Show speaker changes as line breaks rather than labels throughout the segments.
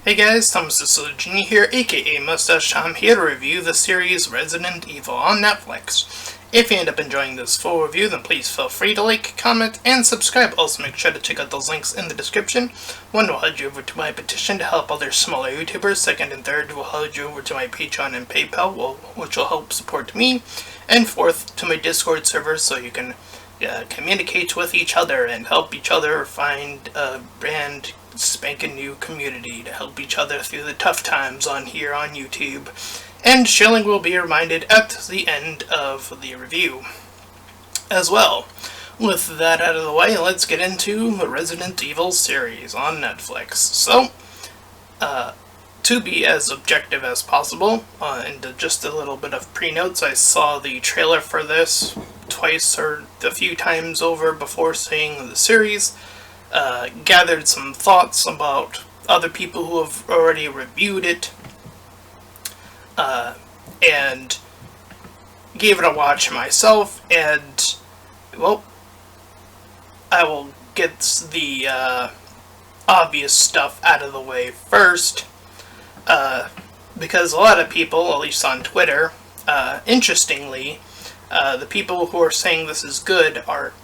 Hey guys, Thomas the Genie here, aka Mustached. I'm here to review the series Resident Evil on Netflix. If you end up enjoying this full review, then please feel free to like, comment, and subscribe. Also make sure to check out those links in the description. One will head you over to my petition to help other smaller YouTubers. Second and third will head you over to my Patreon and PayPal, which will help support me. And fourth, to my Discord server so you can communicate with each other and help each other find a brand spanking new community to help each other through the tough times on here on YouTube. And shilling will be reminded at the end of the review as well. With that out of the way, let's get into the Resident Evil series on Netflix. So, to be as objective as possible, and just a little bit of pre-notes, I saw the trailer for this twice or a few times over before seeing the series. Gathered some thoughts about other people who have already reviewed it, and gave it a watch myself, and, well, I will get the obvious stuff out of the way first, because a lot of people, at least on Twitter, interestingly, the people who are saying this is good are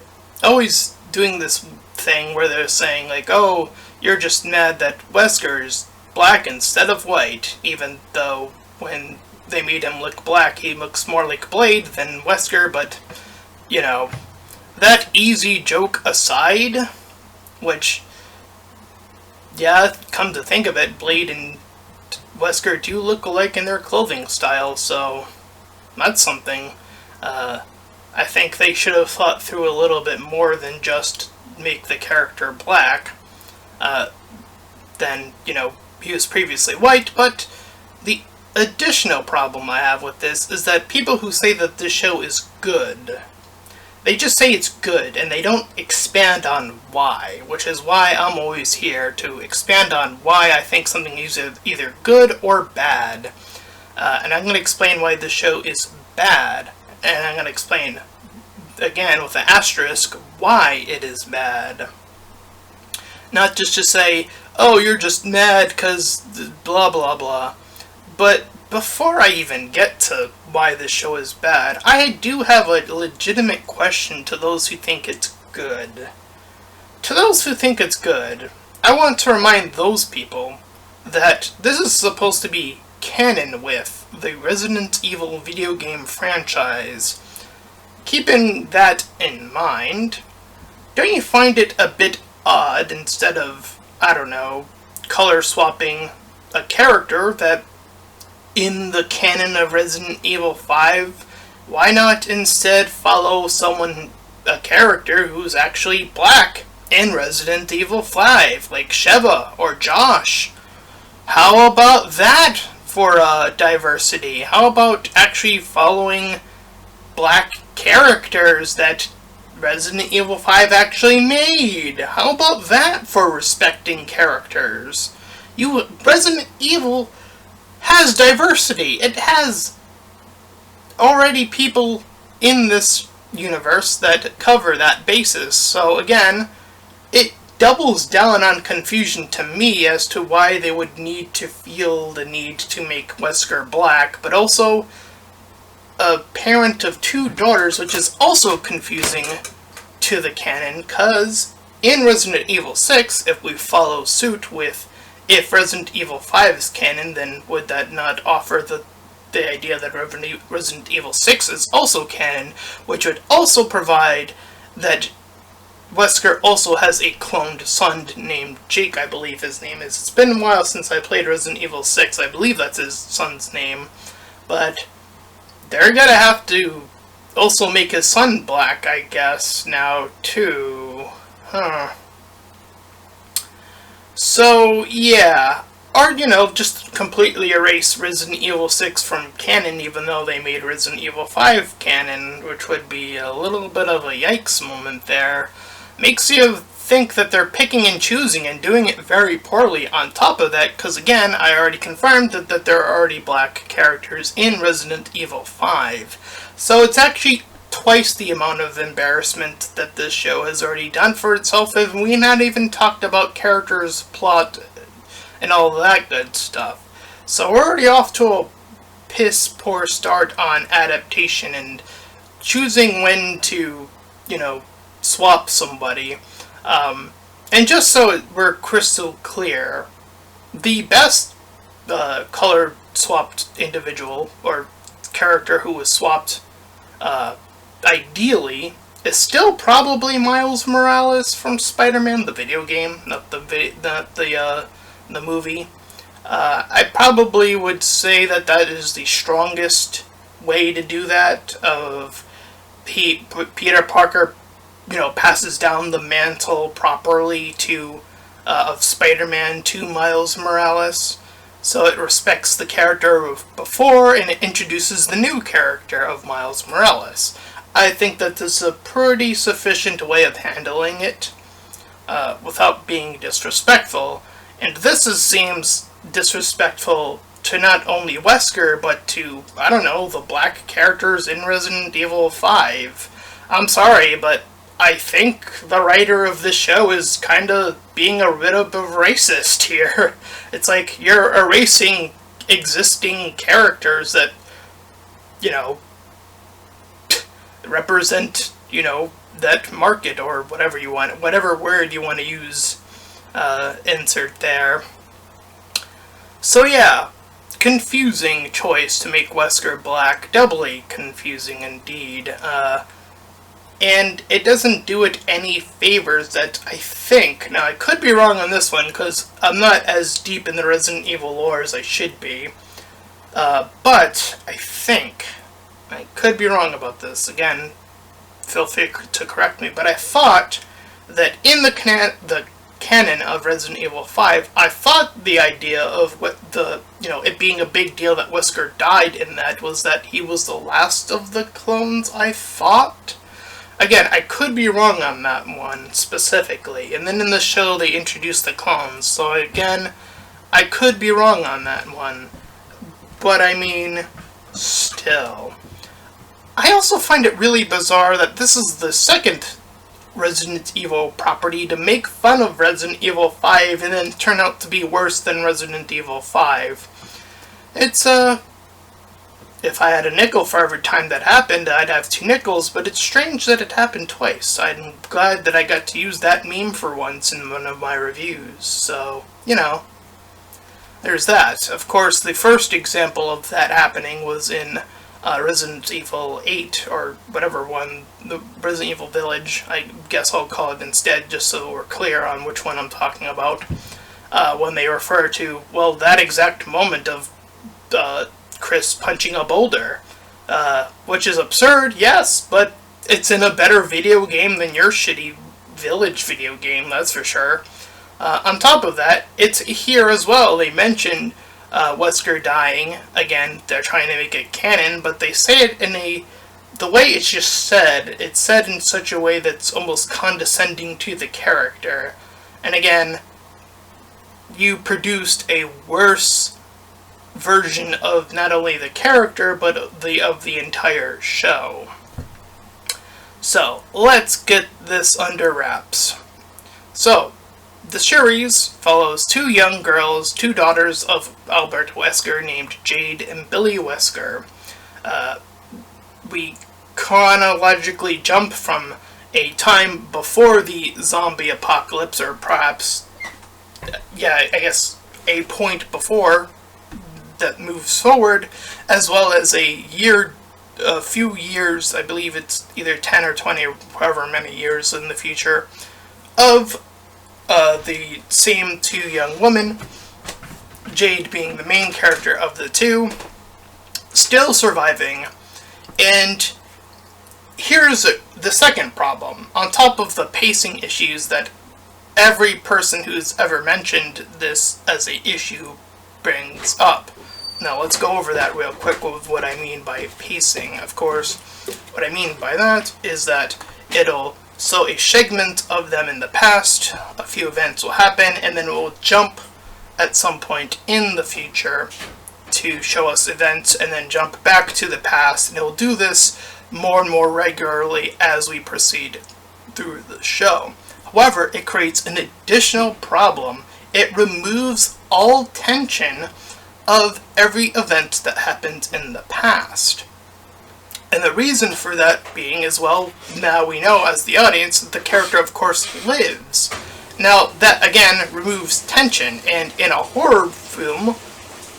always doing this thing where they're saying, like, oh, you're just mad that Wesker is black instead of white, even though when they made him look black, he looks more like Blade than Wesker. But, you know, that easy joke aside, which, yeah, come to think of it, Blade and Wesker do look alike in their clothing style, so that's something. I think they should have thought through a little bit more than just make the character black. Then, you know, he was previously white, but the additional problem I have with this is that people who say that this show is good, they just say it's good, and they don't expand on why, which is why I'm always here to expand on why I think something is either good or bad. And I'm going to explain why this show is bad, and I'm going to explain, again, with an asterisk, why it is bad. Not just to say, oh, you're just mad because blah blah blah. But before I even get to why this show is bad, I do have a legitimate question to those who think it's good. To those who think it's good, I want to remind those people that this is supposed to be canon with the Resident Evil video game franchise. Keeping that in mind, don't you find it a bit odd, instead of, I don't know, color swapping a character that in the canon of Resident Evil 5, why not instead follow a character who's actually black in Resident Evil 5, like Sheva or Josh? How about that for diversity? How about actually following black characters that Resident Evil 5 actually made? How about that for respecting characters? Resident Evil has diversity. It has already people in this universe that cover that basis. So again, it doubles down on confusion to me as to why they would need to feel the need to make Wesker black, but also a parent of two daughters, which is also confusing to the canon, because in Resident Evil 6, if we follow suit with if Resident Evil 5 is canon, then would that not offer the idea that Resident Evil 6 is also canon, which would also provide that Wesker also has a cloned son named Jake, I believe his name is. It's been a while since I played Resident Evil 6, I believe that's his son's name, but they're gonna have to also make his son black, I guess, now, too. So, yeah. Or, you know, just completely erase Resident Evil 6 from canon, even though they made Resident Evil 5 canon, which would be a little bit of a yikes moment there. Makes you think that they're picking and choosing and doing it very poorly on top of that, because again, I already confirmed that there are already black characters in Resident Evil 5. So it's actually twice the amount of embarrassment that this show has already done for itself, and we not even talked about characters, plot, and all that good stuff. So we're already off to a piss poor start on adaptation and choosing when to, swap somebody. And just so we're crystal clear, the best color swapped individual or character who was swapped ideally is still probably Miles Morales from Spider-Man, the video game, not the movie. I probably would say that is the strongest way to do that. Of Peter Parker, passes down the mantle properly to of Spider-Man to Miles Morales. So it respects the character of before, and it introduces the new character of Miles Morales. I think that this is a pretty sufficient way of handling it without being disrespectful. And this seems disrespectful to not only Wesker, but to, I don't know, the black characters in Resident Evil 5. I'm sorry, but I think the writer of this show is kind of being a bit of a racist here. It's like you're erasing existing characters that, represent, that market or whatever you want, whatever word you want to use, insert there. So yeah, confusing choice to make Wesker black, doubly confusing indeed. And it doesn't do it any favors that I think, now I could be wrong on this one because I'm not as deep in the Resident Evil lore as I should be, but I think, I could be wrong about this, again, feel free to correct me, but I thought that in the canon of Resident Evil 5, I thought the idea of what it being a big deal that Wesker died in that was that he was the last of the clones, I thought. Again, I could be wrong on that one specifically, and then in the show they introduced the clones, so again, I could be wrong on that one, but I mean, still. I also find it really bizarre that this is the second Resident Evil property to make fun of Resident Evil 5 and then turn out to be worse than Resident Evil 5. It's, if I had a nickel for every time that happened, I'd have 2 nickels, but it's strange that it happened twice. I'm glad that I got to use that meme for once in one of my reviews, so, there's that. Of course, the first example of that happening was in Resident Evil 8, or whatever one, the Resident Evil Village, I guess I'll call it instead, just so we're clear on which one I'm talking about, when they refer to, well, that exact moment of Chris punching a boulder, which is absurd, yes, but it's in a better video game than your shitty Village video game, that's for sure. On top of that, it's here as well, they mentioned Wesker dying. Again, they're trying to make it canon, but they say it in the way it's just said, it's said in such a way that's almost condescending to the character. And again, you produced a worse version of not only the character, but of the entire show. So, let's get this under wraps. So, the series follows 2 young girls, 2 daughters of Albert Wesker named Jade and Billy Wesker. We chronologically jump from a time before the zombie apocalypse, or perhaps, I guess a point before that moves forward, as well as a few years, I believe it's either 10 or 20 or however many years in the future, of the same 2 young women, Jade being the main character of the 2, still surviving. And here's the second problem, on top of the pacing issues that every person who's ever mentioned this as an issue brings up. Now let's go over that real quick with what I mean by pacing. Of course, what I mean by that is that it'll show a segment of them in the past, a few events will happen, and then it will jump at some point in the future to show us events, and then jump back to the past, and it will do this more and more regularly as we proceed through the show. However, it creates an additional problem. It removes all tension of every event that happened in the past. And the reason for that being is, well, now we know as the audience that the character, of course, lives. Now, that, again, removes tension, and in a horror film,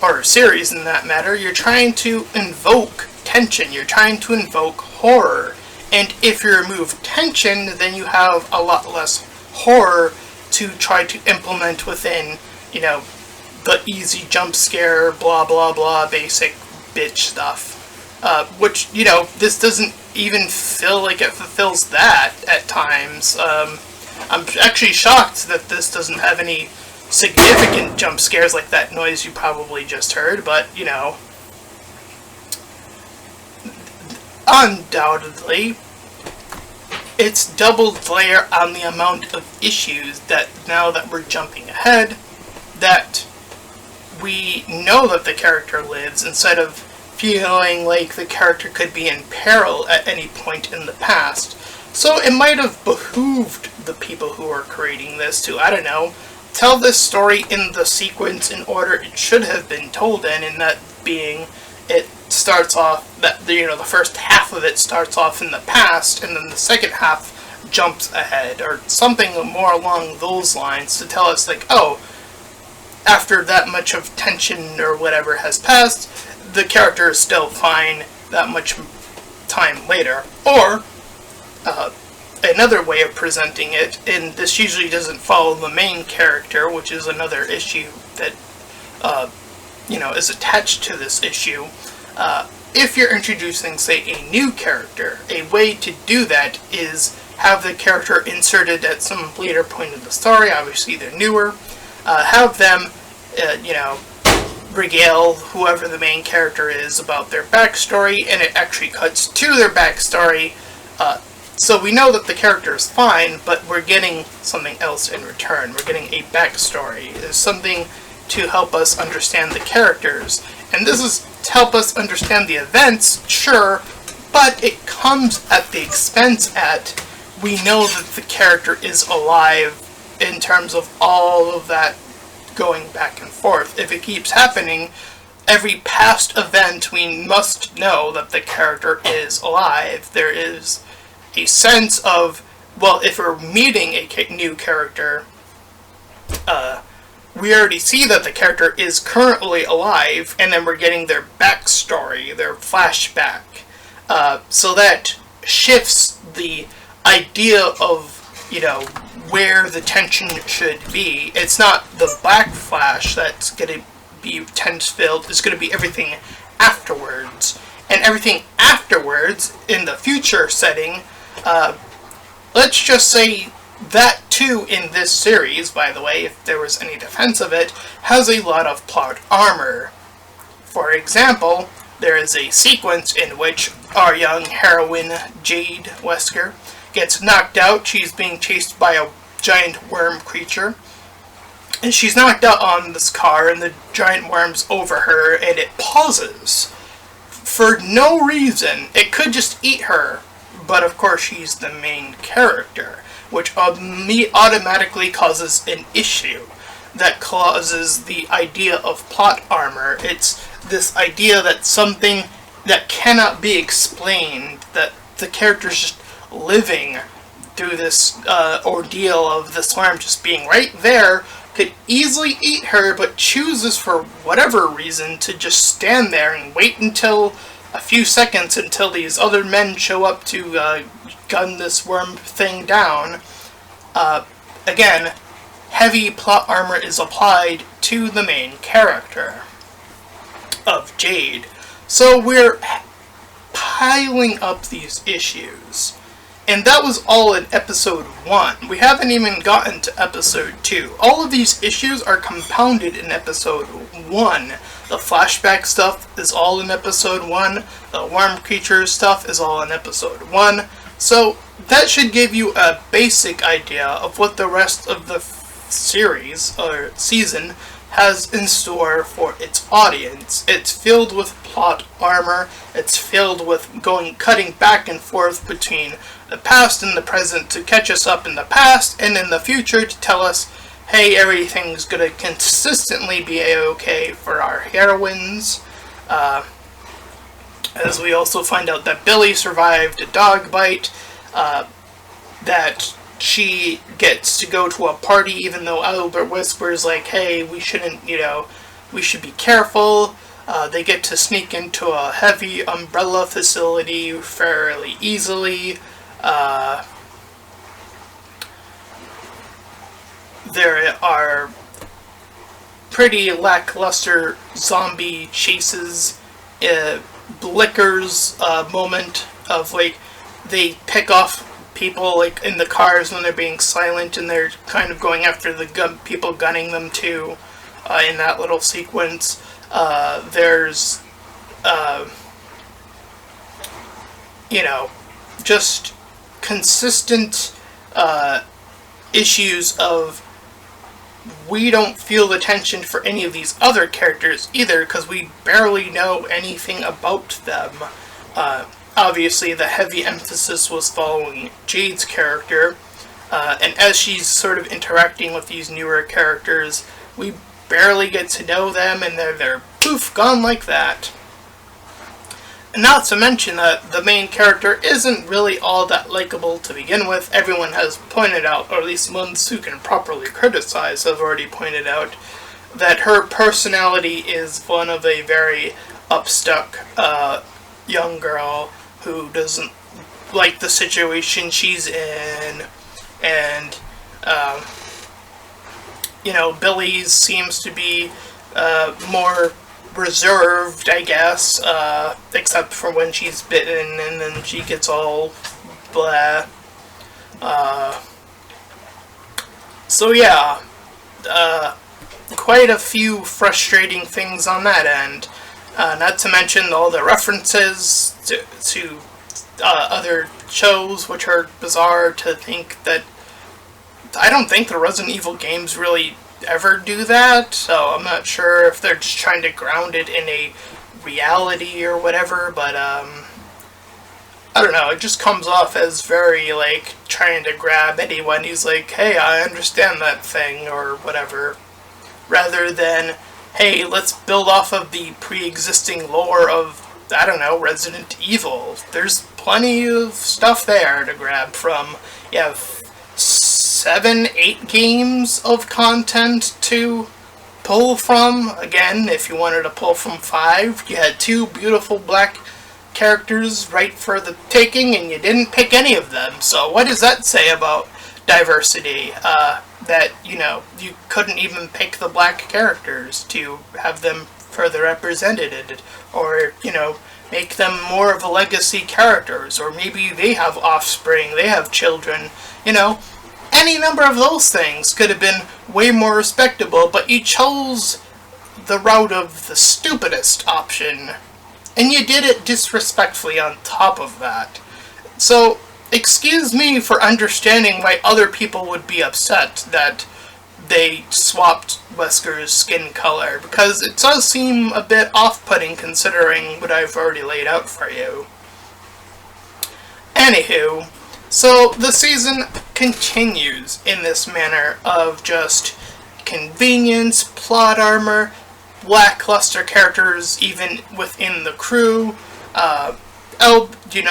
or series in that matter, you're trying to invoke tension, you're trying to invoke horror. And if you remove tension, then you have a lot less horror to try to implement within, the easy jump scare, blah blah blah, basic bitch stuff. Which, this doesn't even feel like it fulfills that at times. I'm actually shocked that this doesn't have any significant jump scares like that noise you probably just heard, but, undoubtedly, it's doubled layer on the amount of issues that, now that we're jumping ahead, that we know that the character lives, instead of feeling like the character could be in peril at any point in the past. So it might have behooved the people who are creating this to, I don't know, tell this story in the sequence in order it should have been told in, and that being, it starts off, that the first half of it starts off in the past, and then the second half jumps ahead, or something more along those lines to tell us, like, oh, after that much of tension or whatever has passed, the character is still fine that much time later. Or, another way of presenting it, and this usually doesn't follow the main character, which is another issue that, is attached to this issue. If you're introducing, say, a new character, a way to do that is have the character inserted at some later point of the story, obviously they're newer, have them, regale whoever the main character is about their backstory, and it actually cuts to their backstory, so we know that the character is fine, but we're getting something else in return. We're getting a backstory. There's something to help us understand the characters, and this is to help us understand the events, sure, but it comes at the expense at, we know that the character is alive in terms of all of that going back and forth. If it keeps happening, every past event, we must know that the character is alive. There is a sense of, well, if we're meeting a new character, we already see that the character is currently alive, and then we're getting their backstory, their flashback. So that shifts the idea of, where the tension should be. It's not the backflash that's going to be tense-filled, it's going to be everything afterwards. And everything afterwards, in the future setting, let's just say that too in this series, by the way, if there was any defense of it, has a lot of plot armor. For example, there is a sequence in which our young heroine, Jade Wesker, gets knocked out. She's being chased by a giant worm creature, and she's knocked out on this car, and the giant worm's over her, and it pauses for no reason. It could just eat her, but of course she's the main character, which automatically causes an issue that causes the idea of plot armor. It's this idea that something that cannot be explained, that the character's just living through this ordeal of this worm just being right there, could easily eat her, but chooses for whatever reason to just stand there and wait until a few seconds until these other men show up to gun this worm thing down. Again, heavy plot armor is applied to the main character of Jade. So we're piling up these issues. And that was all in episode 1. We haven't even gotten to episode 2. All of these issues are compounded in episode 1. The flashback stuff is all in episode 1. The worm creature stuff is all in episode 1. So that should give you a basic idea of what the rest of the series, or season, has in store for its audience. It's filled with plot armor. It's filled with cutting back and forth between the past and the present to catch us up in the past, and in the future to tell us, hey, everything's gonna consistently be a-okay for our heroines. As we also find out that Billy survived a dog bite, that she gets to go to a party even though Albert whispers like, hey, we shouldn't, we should be careful. They get to sneak into a heavy umbrella facility fairly easily. There are pretty lackluster zombie chases. Blicker's moment of like they pick off people like in the cars when they're being silent, and they're kind of going after the people gunning them too. In that little sequence, there's just consistent issues of we don't feel the tension for any of these other characters either, because we barely know anything about them. Obviously, the heavy emphasis was following Jade's character, and as she's sort of interacting with these newer characters, we barely get to know them, and they're poof, gone like that. And not to mention that the main character isn't really all that likable to begin with. Everyone has pointed out, or at least ones who can properly criticize have already pointed out, that her personality is one of a very upstuck young girl who doesn't like the situation she's in, and Billy seems to be more reserved, I guess, except for when she's bitten, and then she gets all blah. So yeah, quite a few frustrating things on that end. Not to mention all the references to other shows, which are bizarre to think that. I don't think the Resident Evil games really ever do that, so I'm not sure if they're just trying to ground it in a reality or whatever, but I don't know, it just comes off as very like trying to grab anyone who's like, hey, I understand that thing or whatever, rather than, hey, let's build off of the pre-existing lore of, I don't know, Resident Evil. There's plenty of stuff there to grab from. You have 7-8 games of content to pull from. Again, if you wanted to pull from 5, you had 2 beautiful black characters right for the taking, and you didn't pick any of them. So what does that say about diversity? That, you couldn't even pick the black characters to have them further represented, or, make them more of a legacy characters, or maybe they have offspring, they have children, any number of those things could have been way more respectable, but you chose the route of the stupidest option, and you did it disrespectfully on top of that. So, excuse me for understanding why other people would be upset that they swapped Wesker's skin color, because it does seem a bit off-putting considering what I've already laid out for you. Anywho, so the season continues in this manner of just convenience, plot armor, lackluster characters even within the crew.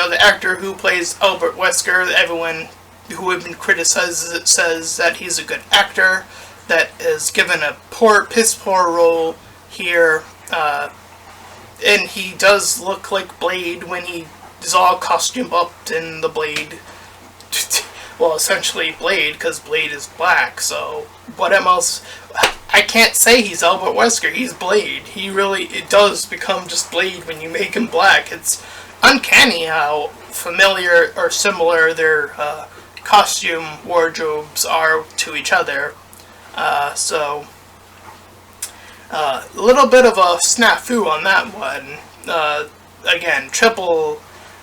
The actor who plays Albert Wesker, everyone who had been criticized says that he's a good actor, that is given a piss poor role here, and he does look like Blade when he is all costumed up in the Blade. Well, essentially Blade, because Blade is black, so what else? I can't say he's Albert Wesker, he's Blade. It does become just Blade when you make him black. It's uncanny how familiar or similar their costume wardrobes are to each other. So a little bit of a snafu on that one. Again, Triple,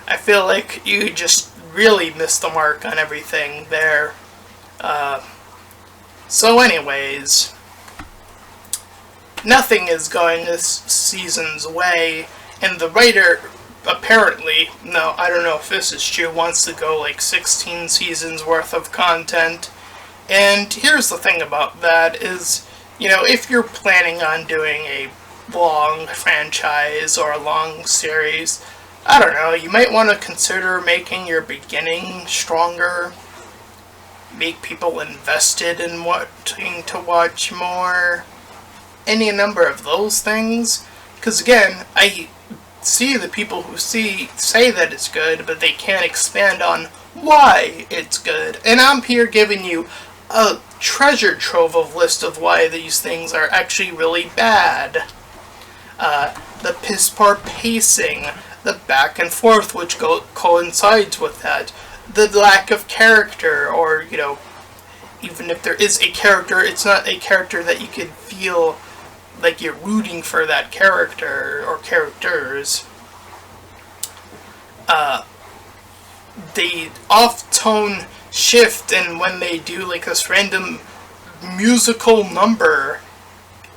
I feel like you just really missed the mark on everything there. So anyways, nothing is going this season's way, and the writer apparently, no, I don't know if this is true, wants to go like 16 seasons worth of content, And here's the thing about that is, if you're planning on doing a long franchise or a long series, I don't know, you might want to consider making your beginning stronger, make people invested in wanting to watch more, any number of those things. Because again, I see the people who say that it's good, but they can't expand on why it's good. And I'm here giving you a treasure trove of list of why these things are actually really bad. The piss poor pacing, the back and forth which coincides with that, the lack of character, or, even if there is a character, it's not a character that you can feel like you're rooting for that character or characters. The off-tone shift, and when they do like this random musical number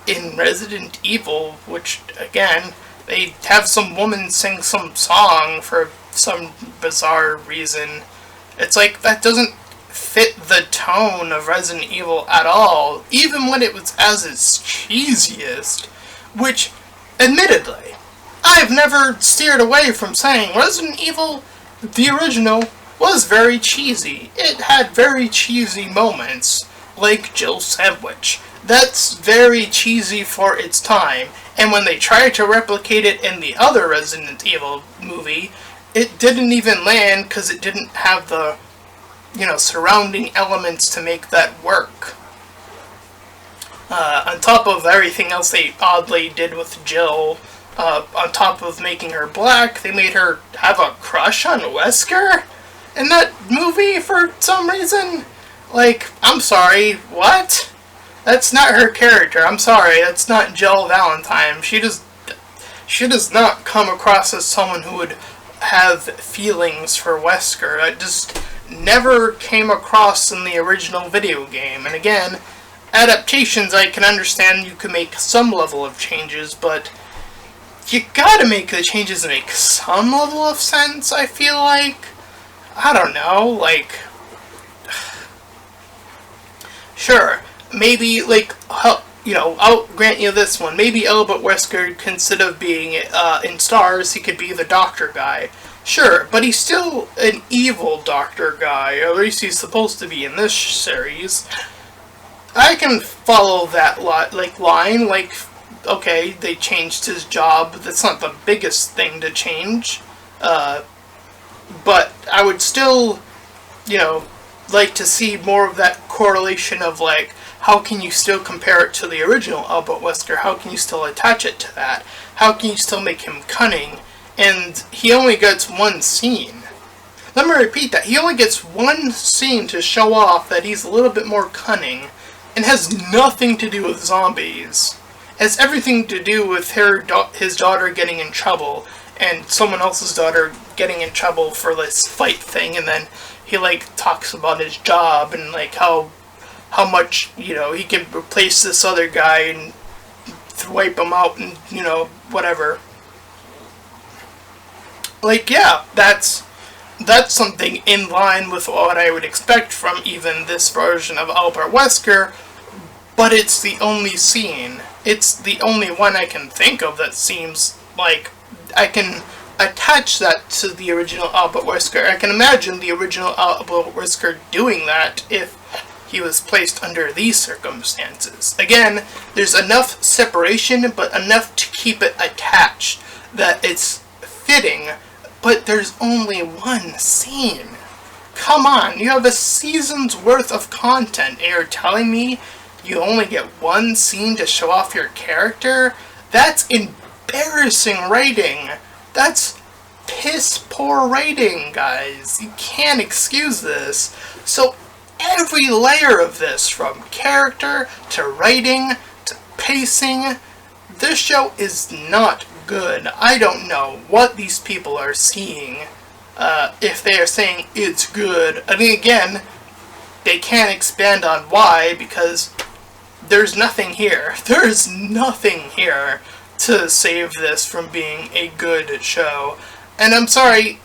in Resident Evil, which again, they have some woman sing some song for some bizarre reason. It's like, that doesn't fit the tone of Resident Evil at all, even when it was as its cheesiest, which, admittedly, I've never steered away from saying Resident Evil, the original, was very cheesy. It had very cheesy moments, like Jill Sandwich. That's very cheesy for its time, and when they tried to replicate it in the other Resident Evil movie, it didn't even land because it didn't have the, surrounding elements to make that work. On top of everything else they oddly did with Jill, on top of making her black, they made her have a crush on Wesker in that movie for some reason. Like, I'm sorry, what? That's not her character. I'm sorry, that's not Jill Valentine. She does not come across as someone who would have feelings for Wesker. It just never came across in the original video game. And again, adaptations, I can understand you can make some level of changes, but you gotta make the changes that make some level of sense, I feel like. I don't know, like, sure, maybe, like, I'll grant you this one. Maybe Albert Wesker, instead of being in Stars, he could be the doctor guy. Sure, but he's still an evil doctor guy, or at least he's supposed to be in this series. I can follow that line, like, okay, they changed his job. That's not the biggest thing to change. But I would still, like to see more of that correlation of, like, how can you still compare it to the original Albert Wesker? How can you still attach it to that? How can you still make him cunning? And he only gets one scene. Let me repeat that. He only gets one scene to show off that he's a little bit more cunning, and has nothing to do with zombies. It has everything to do with his daughter getting in trouble, and someone else's daughter getting in trouble for this fight thing, and then he, like, talks about his job, and, like, how much, he can replace this other guy and wipe him out, and, whatever. Like, yeah, that's something in line with what I would expect from even this version of Albert Wesker, but it's the only scene. It's the only one I can think of that seems like I can attach that to the original Albert Wesker. I can imagine the original Albert Wesker doing that if he was placed under these circumstances. Again, there's enough separation, but enough to keep it attached that it's fitting, but there's only one scene. Come on, you have a season's worth of content, and you're telling me you only get one scene to show off your character? That's embarrassing writing. That's piss poor writing, guys. You can't excuse this. So every layer of this, from character to writing to pacing, this show is not good. I don't know what these people are seeing if they are saying it's good. I mean, again, they can't expand on why, because there's nothing here. There's nothing here to save this from being a good show. And I'm sorry,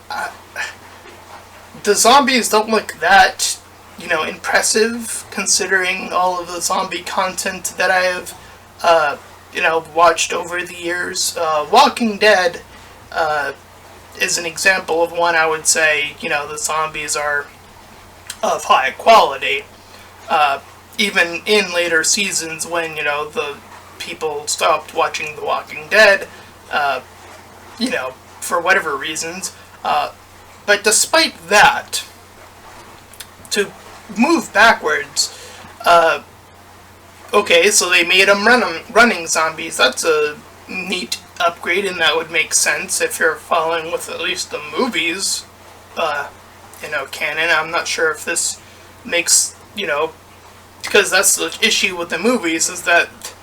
the zombies don't look that, impressive considering all of the zombie content that I have, watched over the years. Walking Dead is an example of one I would say, the zombies are of high quality. Even in later seasons when, the people stopped watching The Walking Dead, for whatever reasons. But despite that, to move backwards, okay, so they made them running zombies. That's a neat upgrade, and that would make sense if you're following with at least the movies, canon. I'm not sure if this makes, because that's the issue with the movies, is that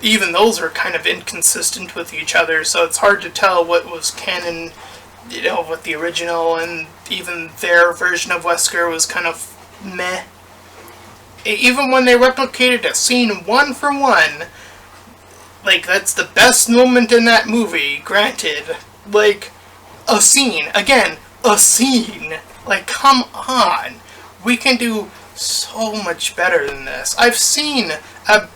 even those are kind of inconsistent with each other, so it's hard to tell what was canon, with the original, and even their version of Wesker was kind of meh. Even when they replicated a scene one for one, like, that's the best moment in that movie, granted. Like, a scene. Again, a scene. Like, come on. We can do so much better than this. I've seen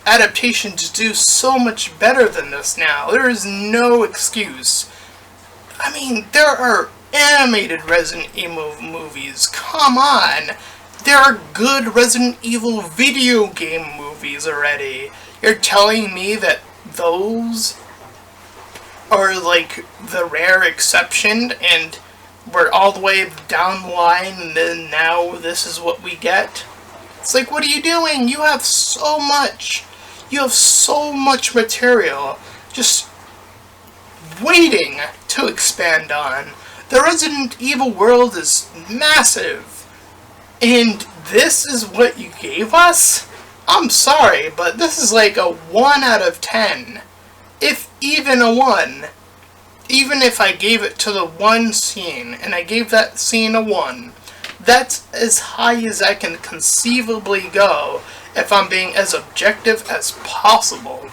adaptations do so much better than this now. There is no excuse. I mean, there are animated Resident Evil movies. Come on. There are good Resident Evil video game movies already. You're telling me that those are like the rare exception and we're all the way down the line and then now this is what we get? It's like, what are you doing? You have so much. You have so much material just waiting to expand on. The Resident Evil world is massive. And this is what you gave us? I'm sorry, but this is like a 1 out of 10. If even a 1. Even if I gave it to the one scene, and I gave that scene a 1, that's as high as I can conceivably go if I'm being as objective as possible.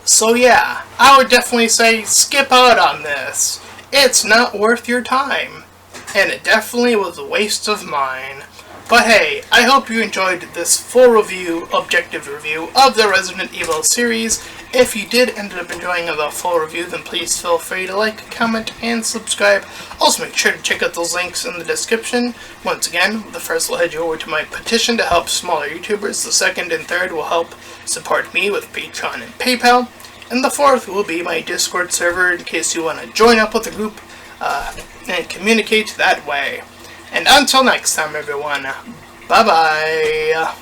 So yeah, I would definitely say skip out on this. It's not worth your time. And it definitely was a waste of mine. But hey, I hope you enjoyed this full review, objective review of the Resident Evil series. If you did end up enjoying the full review, then please feel free to like, comment, and subscribe. Also make sure to check out those links in the description. Once again, the first will head you over to my petition to help smaller YouTubers. The second and third will help support me with Patreon and PayPal. And the fourth will be my Discord server in case you want to join up with the group and communicate that way. And until next time, everyone, bye-bye.